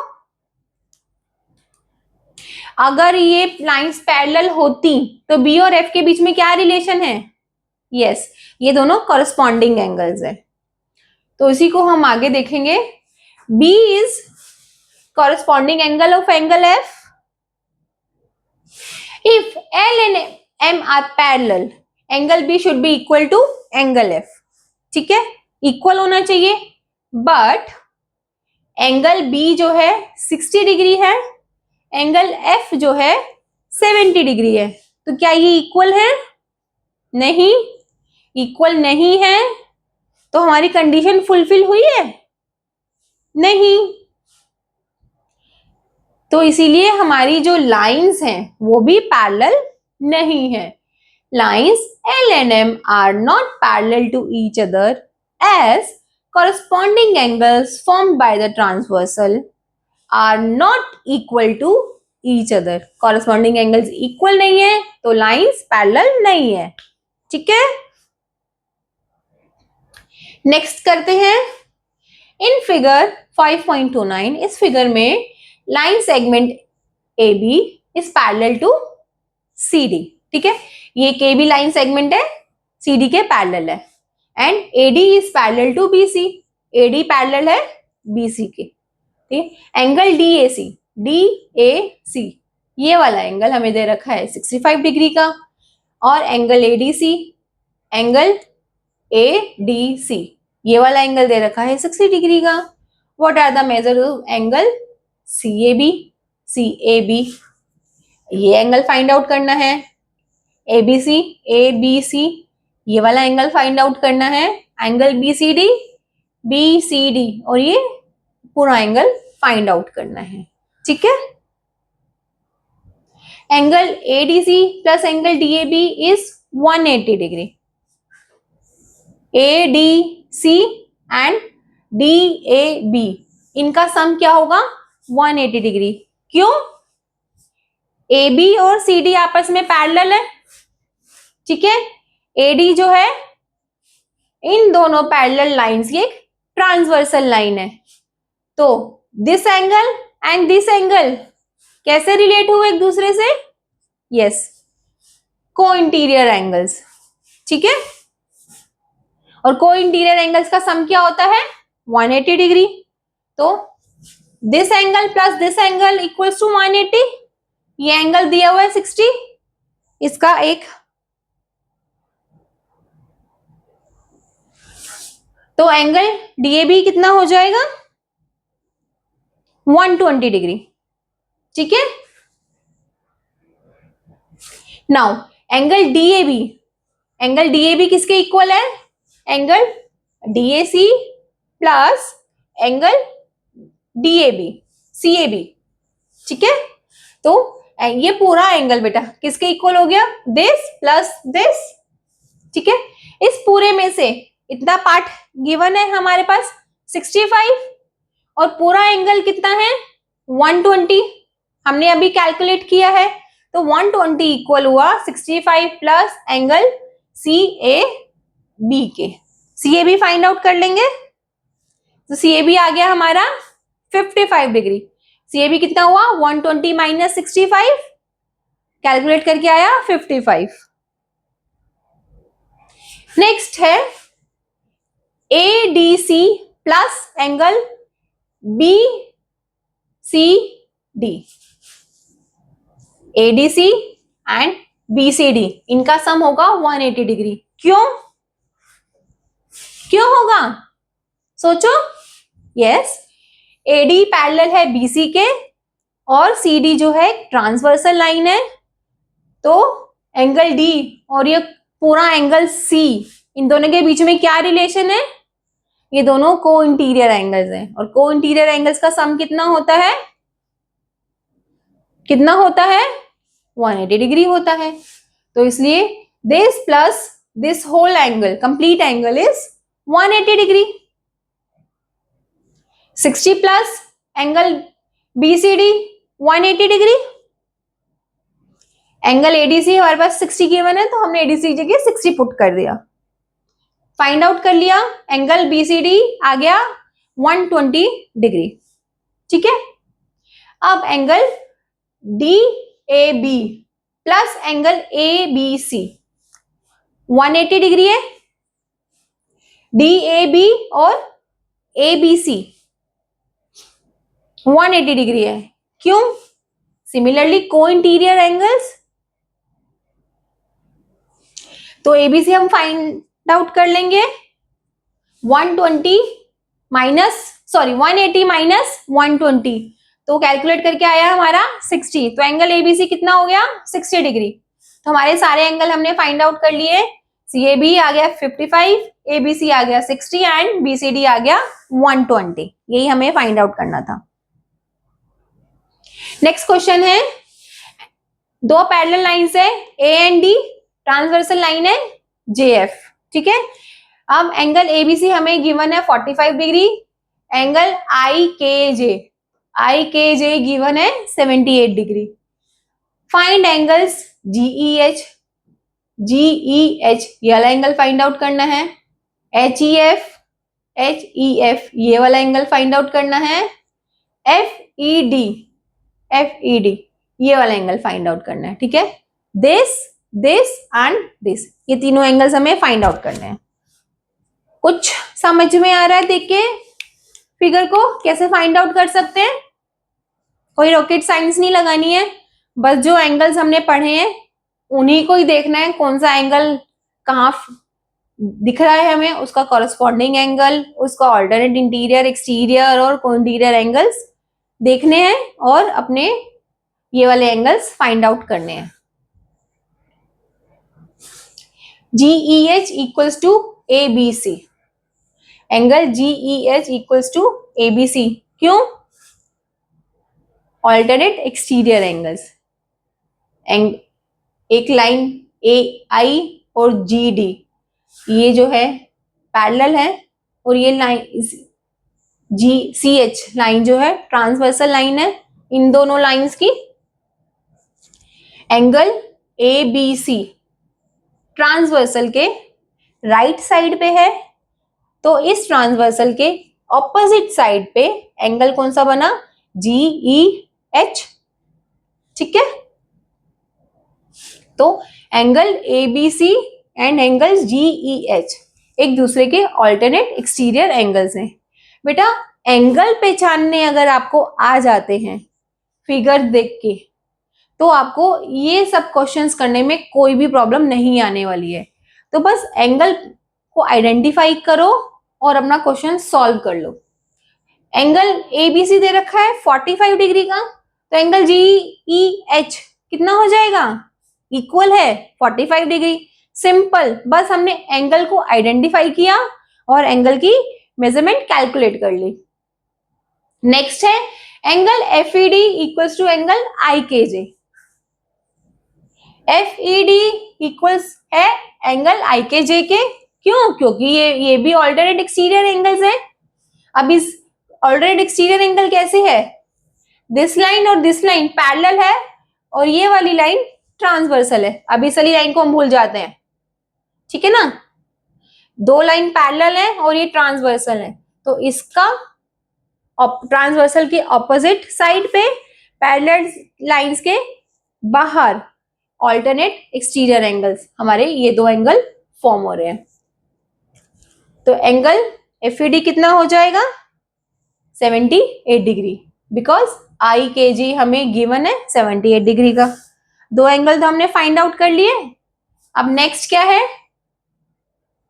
अगर ये लाइंस पैरेलल होती तो B और F के बीच में क्या रिलेशन है? यस, ये दोनों कॉरेस्पॉन्डिंग एंगल्स है, तो इसी को हम आगे देखेंगे। B is corresponding angle of angle F। If L and M are parallel, angle B should be equal to angle F, ठीक है, इक्वल होना चाहिए। बट एंगल B जो है 60 डिग्री है, एंगल F जो है 70 डिग्री है, तो क्या ये इक्वल है? नहीं, इक्वल नहीं है, तो हमारी कंडीशन फुलफिल हुई है? नहीं। तो इसीलिए हमारी जो लाइंस हैं वो भी पैरेलल नहीं है। Lines L and M are not parallel to each other as corresponding angles formed by the transversal are not equal to each other. corresponding angles equal नहीं है तो lines parallel नहीं है. ठीक है, नेक्स्ट करते हैं. इन फिगर 5.29, इस फिगर में line segment A B is parallel to C D. ठीक है, ये के बी लाइन सेगमेंट है, सी डी के पैरेलल है. And A D is parallel to B C, A D parallel है बी सी के. ठीक, एंगल डी ए सी, ये वाला एंगल हमें दे रखा है 65 डिग्री का, और एंगल ए डी सी, ये वाला एंगल दे रखा है 60 डिग्री का. What are the measure of angle C A B, ये एंगल फाइंड आउट करना है. ए बी सी, ये वाला एंगल फाइंड आउट करना है. एंगल बी सी डी, और ये पूरा एंगल फाइंड आउट करना है. ठीक है, angle A D C plus angle D A B is 180 degree. A D C and D A B, इनका सम क्या होगा 180 डिग्री. क्यों? ए बी और सी डी आपस में पैरेलल है. ठीक है, ए डी जो है इन दोनों पैरेलल लाइंस की एक ट्रांसवर्सल लाइन है. तो this angle and this angle कैसे रिलेट हुए एक दूसरे से? यस, को इंटीरियर एंगल्स. ठीक है, और को इंटीरियर एंगल्स का सम क्या होता है 180 डिग्री. तो this angle plus this angle equals to 180. ये एंगल दिया हुआ है 60, इसका एक, तो एंगल डीएबी कितना हो जाएगा 120 डिग्री. ठीक है, नाउ एंगल डीएबी किसके इक्वल है? Angle DAC plus angle DAB CAB. ठीक है, तो ये पूरा एंगल बेटा किसके इक्वल हो गया? This plus this. ठीक है, इस पूरे में से इतना पार्ट गिवन है हमारे पास 65, और पूरा एंगल कितना है 120. हमने अभी कैलकुलेट किया है, तो 120 इक्वल हुआ 65 plus angle C A B के. C A B find out कर लेंगे. तो सी ए बी आ गया हमारा 55 डिग्री. सी ए बी कितना हुआ 120 माइनस 65, कैलकुलेट करके आया 55. नेक्स्ट है A D C plus angle B C D. A D C and B C D, इनका सम होगा 180 डिग्री. क्यों होगा? सोचो. यस, ए डी पैरेलल है बी सी के, और सी डी जो है ट्रांसवर्सल लाइन है. तो एंगल डी और ये पूरा एंगल सी, इन दोनों के बीच में क्या रिलेशन है? ये दोनों को इंटीरियर एंगल्स हैं, और को इंटीरियर एंगल्स का सम कितना होता है 180 डिग्री होता है. तो इसलिए this plus this whole angle, complete angle is 180 degree. 60 plus angle BCD 180 degree. Angle ADC हमारे पास 60 गिवन है, तो हमने एडीसी जगह 60 पुट कर दिया. फाइंड आउट कर लिया, एंगल बीसीडी आ गया 120 डिग्री. ठीक है, अब angle D A B plus angle A B C 180 degree है. डी ए बी और ए बी सी 180 डिग्री है. क्यों? सिमिलरली को इंटीरियर एंगल्स. तो एबीसी हम फाइंड आउट कर लेंगे. 180 माइनस 120, तो कैलकुलेट करके आया हमारा 60. तो एंगल एबीसी कितना हो गया 60 डिग्री. तो हमारे सारे एंगल हमने फाइंड आउट कर लिए. सीएबी आ गया 55, एबीसी आ गया 60 एंड बीसीडी आ गया 120. यही हमें फाइंड आउट करना था. नेक्स्ट क्वेश्चन है, दो पैरेलल लाइंस है A and D, transversal line है जेएफ. ठीक है, अब एंगल एबीसी हमें गिवन है 45 डिग्री, एंगल आई के जे गिवन है 78 डिग्री। फाइंड एंगल्स जीईएच ये वाला एंगल फाइंड आउट करना है, एच ई एफ ये वाला एंगल फाइंड आउट करना है, एफ ई डी ये वाला एंगल फाइंड आउट करना है। ठीक है, दिस एंड दिस, ये तीनों एंगल्स हमें फाइंड आउट करने हैं। कुछ समझ में आ रहा है देख के फिगर को कैसे फाइंड आउट कर सकते हैं? कोई रॉकेट साइंस नहीं लगानी है, बस जो एंगल्स हमने पढ़े हैं उन्हीं को ही देखना है, कौन सा एंगल कहाँ दिख रहा है हमें, उसका कॉरेस्पॉन्डिंग एंगल, उसका ऑल्टरनेट इंटीरियर एक्सटीरियर और कोइंटीरियर एंगल्स देखने हैं और अपने ये वाले एंगल्स फाइंड आउट करने हैं। GEH equals to ABC, angle GEH equals to ABC, क्यों? ऑल्टरनेट एक्सटीरियर एंगल्स, एक लाइन AI और GD ये जो है पैरेलल है और ये लाइन GCH लाइन जो है ट्रांसवर्सल लाइन है इन दोनों लाइंस की। एंगल ABC ट्रांसवर्सल के राइट साइड पे है, तो इस ट्रांसवर्सल के ऑपोजिट साइड पे एंगल कौन सा बना? GEH। ठीक है, तो angle ABC and angle GEH एक दूसरे के ऑल्टरनेट एक्सटीरियर एंगल्स हैं। बेटा एंगल पहचानने अगर आपको आ जाते हैं फिगर देख के, तो आपको ये सब क्वेश्चंस करने में कोई भी प्रॉब्लम नहीं आने वाली है। तो बस एंगल को आइडेंटिफाई करो और अपना क्वेश्चन सॉल्व कर लो। एंगल ABC दे रखा है 45 डिग्री का, तो एंगल GEH कितना हो जाएगा? इक्वल है 45 डिग्री। सिंपल, बस हमने एंगल को आइडेंटिफाई किया और एंगल की मेजरमेंट कैलकुलेट कर ली। नेक्स्ट है angle FED equals to angle IKJ। FED equals है एंगल IKJ के, क्यों? क्योंकि ये भी ऑल्टरनेट एक्सटीरियर एंगल्स है। अब इस ऑल्टरनेट एक्सटीरियर एंगल कैसे है? दिस लाइन और दिस लाइन पैरेलल है और ये वाली लाइन ट्रांसवर्सल है। अब इस वाली लाइन को हम भूल जाते हैं, ठीक है ना? दो लाइन पैरेलल है और ये ट्रांसवर्सल है, तो इसका ट्रांसवर्सल के ऑपोजिट साइड पे पैरेलल लाइंस के बाहर ऑल्टरनेट एक्सटीरियर एंगल्स, हमारे ये दो एंगल फॉर्म हो रहे हैं। तो एंगल FED कितना हो जाएगा? 78 डिग्री, बिकॉज IKG हमें गिवन है 78 डिग्री का। दो एंगल तो हमने फाइंड आउट कर लिए। अब नेक्स्ट क्या है?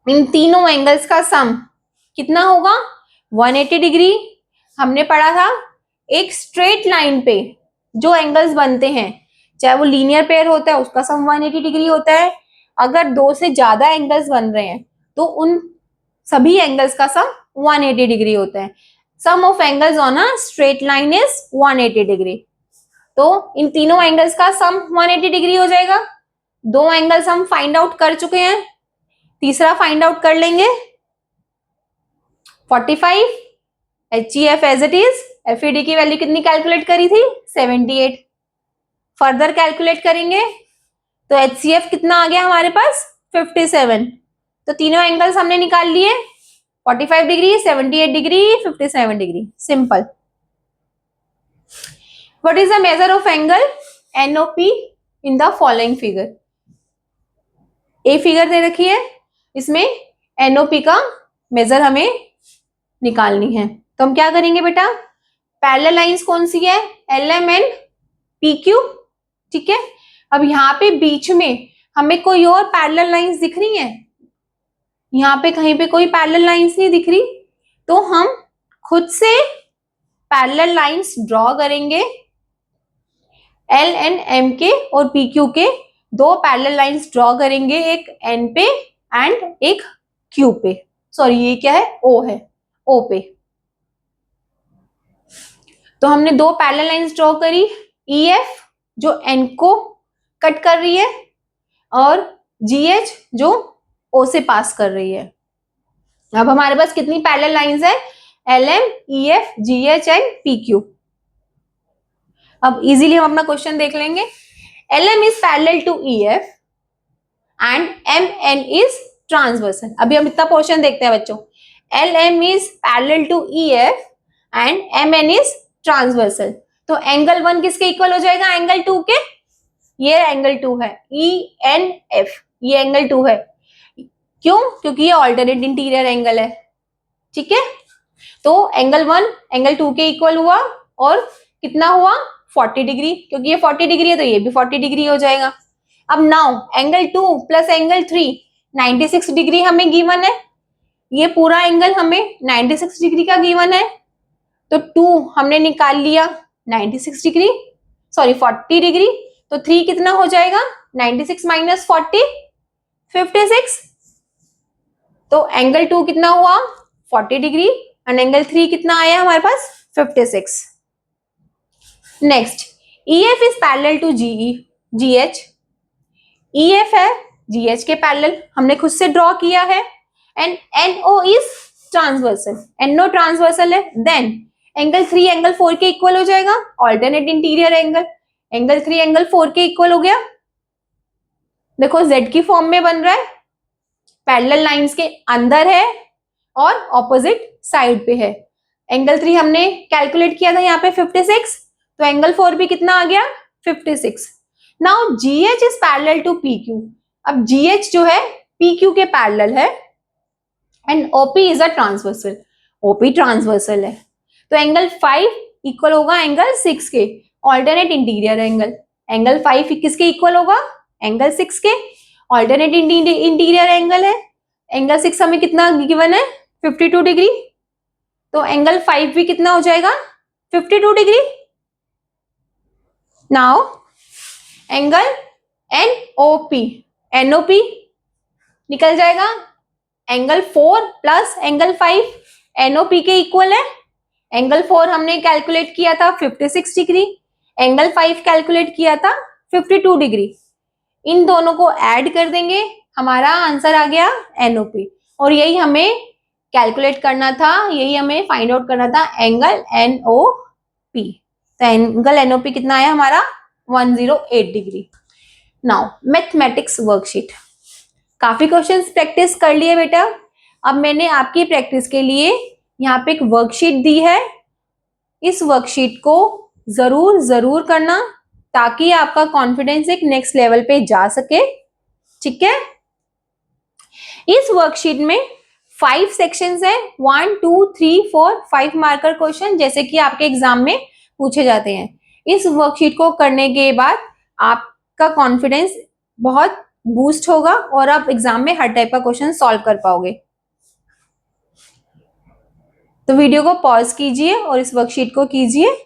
इन तीनों एंगल्स का सम कितना होगा? 180 डिग्री। हमने पढ़ा था एक स्ट्रेट लाइन पे जो एंगल्स बनते हैं, चाहे वो लीनियर पेयर होता है उसका सम 180 डिग्री होता है। अगर दो से ज्यादा एंगल्स बन रहे हैं तो उन सभी एंगल्स का सम 180 डिग्री होता है। Sum of angles on a straight line is 180 degree. तो इन तीनों एंगल्स का सम 180 डिग्री हो जाएगा। दो एंगल्स हम फाइंड आउट कर चुके हैं, तीसरा फाइंड आउट कर लेंगे। 45 HEF as it is, FED की वैल्यू कितनी कैलकुलेट करी थी? 78। फर्दर कैलकुलेट करेंगे तो HCF कितना आ गया हमारे पास? 57। तो तीनों एंगल्स हमने निकाल लिए, 45 degree, 78 degree, 57 degree. Simple. What is the measure of angle NOP in the following figure? A figure दे रखी है, इसमें NOP का मेजर हमें निकालनी है। तो हम क्या करेंगे बेटा? पैरेलल लाइंस कौन सी है? LM and PQ। ठीक है, अब यहाँ पे बीच में हमें कोई और पैरेलल लाइंस दिख रही हैं? यहाँ पे कहीं पे कोई पैरेलल लाइंस नहीं दिख रही, तो हम खुद से पैरेलल लाइंस ड्रॉ करेंगे। LM के और PQ के दो पैरेलल लाइंस ड्रॉ करेंगे, एक N पे एंड एक Q पे। सॉरी, ये क्या है? O है, O पे। तो हमने दो पैरेलल लाइंस ड्रॉ करी, EF जो N को कट कर रही है और GH जो O से पास कर रही है। अब हमारे पास कितनी पैरेलल लाइंस है? LM, EF, GH and PQ। अब इजीली हम अपना क्वेश्चन देख लेंगे। LM is parallel to EF and MN is transversal. अभी हम इतना पोर्शन देखते हैं बच्चों। LM is parallel to EF and MN is transversal. तो एंगल 1 किसके इक्वल हो जाएगा? एंगल 2 के। ये एंगल 2 है ENF, ये एंगल 2 है। क्यों? क्योंकि ये ऑल्टरनेट इंटीरियर एंगल है। ठीक है, तो एंगल 1 एंगल 2 के इक्वल हुआ और कितना हुआ? 40 डिग्री, क्योंकि ये 40 डिग्री है तो ये भी 40 डिग्री हो जाएगा। अब now angle 2 plus angle 3 96 degree हमें गिवन है। ये पूरा एंगल हमें 96 डिग्री का गिवन है, तो 2 हमने निकाल लिया 96 डिग्री, सॉरी 40 डिग्री, तो 3 कितना हो जाएगा? 96 माइनस 40 56। तो एंगल 2 कितना हुआ? 40 डिग्री एंड एंगल 3 कितना आया हमारे पास? 56। Next, EF is parallel to GH। EF है GH के पैरेलल, हमने खुद से ड्रॉ किया है। And NO is transversal, NO transversal है। देन एंगल 3 एंगल 4 के इक्वल हो जाएगा, alternate interior angle. Angle 3 angle 4 के इक्वल हो गया। देखो Z की फॉर्म में बन रहा है, पैरेलल लाइंस के अंदर है और ऑपोजिट साइड पे है। एंगल 3 हमने कैलकुलेट किया था यहाँ पे 56, तो एंगल 4 भी कितना आ गया? 56। Now GH is parallel to PQ। अब GH जो है PQ के पैरेलल है and OP is a transversal, OP transversal है। तो एंगल 5 इक्वल होगा एंगल 6 के, ऑल्टरनेट इंटीरियर एंगल। एंगल 5 किसके इक्वल होगा? एंगल 6 के, ऑल्टरनेट इंटीरियर एंगल है। एंगल 6 हमें कितना गिवन है? 52 डिग्री, तो एंगल 5 भी कितना हो जाएगा? 52 डिग्री। नाउ एंगल NOP निकल जाएगा, एंगल 4 प्लस एंगल 5 NOP के इक्वल है। एंगल 4 हमने कैलकुलेट किया था 56 डिग्री, एंगल 5 कैलकुलेट किया था 52 डिग्री। इन दोनों को ऐड कर देंगे, हमारा आंसर आ गया NOP। और यही हमें कैलकुलेट करना था, यही हमें फाइंड आउट करना था, एंगल NOP। तो एंगल NOP कितना आया हमारा? 108 डिग्री। Now mathematics worksheet. काफी क्वेश्चंस प्रैक्टिस कर लिए बेटा। अब मैंने आपकी प्रैक्टिस के लिए यहाँ पे एक वर्कशीट दी है। इस वर्कशीट को जरूर करना, ताकि आपका कॉन्फिडेंस एक नेक्स्ट लेवल पे जा सके। ठीक है, इस वर्कशीट में 5 सेक्शंस है, 1 2 3 4 5 मार्कर क्वेश्चन, जैसे कि आपके एग्जाम में पूछे जाते हैं। इस वर्कशीट को करने के बाद आपका कॉन्फिडेंस बहुत बूस्ट होगा और आप एग्जाम में हर टाइप का क्वेश्चन सॉल्व कर पाओगे। तो वीडियो को पॉज कीजिए और इस वर्कशीट को कीजिए।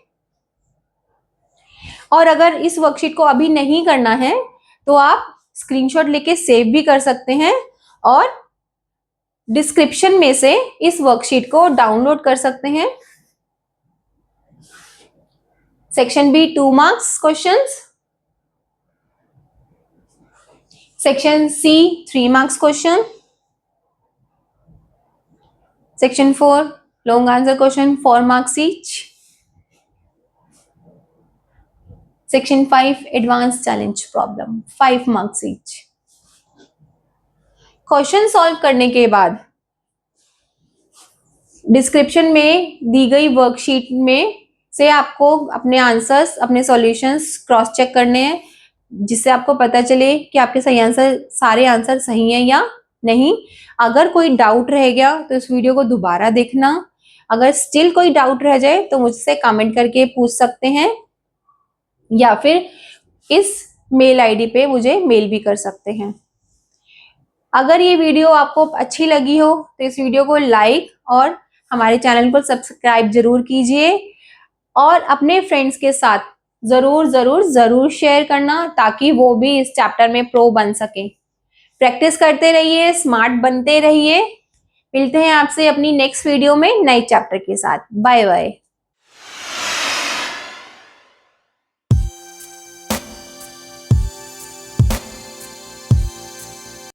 और अगर इस वर्कशीट को अभी नहीं करना है तो आप स्क्रीनशॉट लेके सेव भी कर सकते हैं और डिस्क्रिप्शन में से इस वर्कशीट को डाउनलोड कर सकते हैं। Section B 2 marks questions, section C 3 marks question, section 4 long answer question 4 marks each, section 5 advance challenge problem 5 marks each. Question solve करने के बाद डिस्क्रिप्शन में दी गई वर्कशीट में से आपको अपने आंसर्स, अपने सॉल्यूशंस क्रॉस चेक करने हैं, जिससे आपको पता चले कि आपके सही आंसर, सारे आंसर सही हैं या नहीं। अगर कोई डाउट रह गया तो इस वीडियो को दोबारा देखना। अगर स्टिल कोई डाउट रह जाए तो मुझसे कमेंट करके पूछ सकते हैं, या फिर इस मेल आईडी पे मुझे मेल भी कर सकते हैं। अगर ये वीडियो आपको अच्छी लगी हो तो इस वीडियो को लाइक और हमारे चैनल को सब्सक्राइब जरूर कीजिए और अपने फ्रेंड्स के साथ जरूर शेयर करना, ताकि वो भी इस चैप्टर में प्रो बन सके। प्रैक्टिस करते रहिए, स्मार्ट बनते रहिए। मिलते हैं आपसे अपनी नेक्स्ट वीडियो में नए चैप्टर के साथ। Bye bye.